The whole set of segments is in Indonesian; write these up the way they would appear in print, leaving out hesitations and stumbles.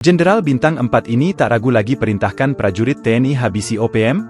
Jenderal Bintang 4 ini tak ragu lagi perintahkan prajurit TNI habisi OPM.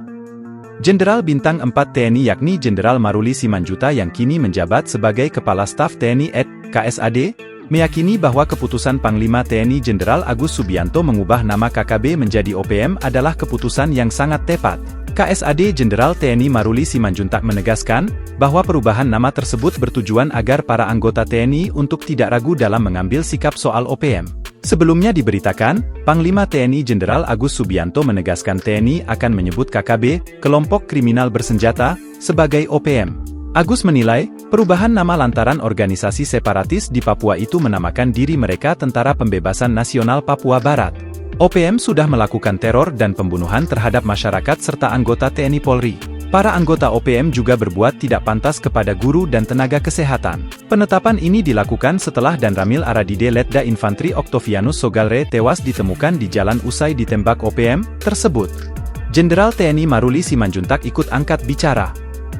Jenderal Bintang 4 TNI yakni Jenderal Maruli Simanjuta yang kini menjabat sebagai Kepala Staf TNI (KSAD), meyakini bahwa keputusan Panglima TNI Jenderal Agus Subianto mengubah nama KKB menjadi OPM adalah keputusan yang sangat tepat. KSAD Jenderal TNI Maruli Simanjuntak menegaskan bahwa perubahan nama tersebut bertujuan agar para anggota TNI untuk tidak ragu dalam mengambil sikap soal OPM. Sebelumnya diberitakan, Panglima TNI Jenderal Agus Subianto menegaskan TNI akan menyebut KKB, kelompok kriminal bersenjata, sebagai OPM. Agus menilai, perubahan nama lantaran organisasi separatis di Papua itu menamakan diri mereka Tentara Pembebasan Nasional Papua Barat. OPM sudah melakukan teror dan pembunuhan terhadap masyarakat serta anggota TNI Polri. Para anggota OPM juga berbuat tidak pantas kepada guru dan tenaga kesehatan. Penetapan ini dilakukan setelah Dan Ramil Aradide Letda Infantri Octavianus Sogalre tewas ditemukan di jalan usai ditembak OPM tersebut. Jenderal TNI Maruli Simanjuntak ikut angkat bicara.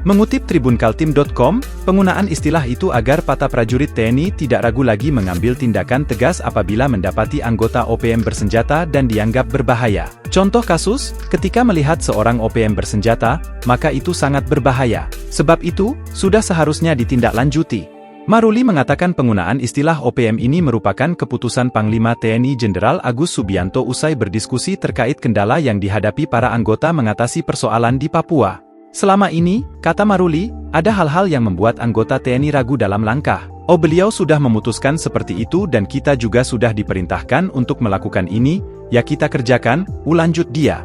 Mengutip tribunkaltim.com, penggunaan istilah itu agar para prajurit TNI tidak ragu lagi mengambil tindakan tegas apabila mendapati anggota OPM bersenjata dan dianggap berbahaya. Contoh kasus, ketika melihat seorang OPM bersenjata, maka itu sangat berbahaya. Sebab itu, sudah seharusnya ditindaklanjuti. Maruli mengatakan penggunaan istilah OPM ini merupakan keputusan Panglima TNI Jenderal Agus Subianto usai berdiskusi terkait kendala yang dihadapi para anggota mengatasi persoalan di Papua. Selama ini, kata Maruli, ada hal-hal yang membuat anggota TNI ragu dalam langkah. Beliau sudah memutuskan seperti itu dan kita juga sudah diperintahkan untuk melakukan ini, ya kita kerjakan, lanjut dia.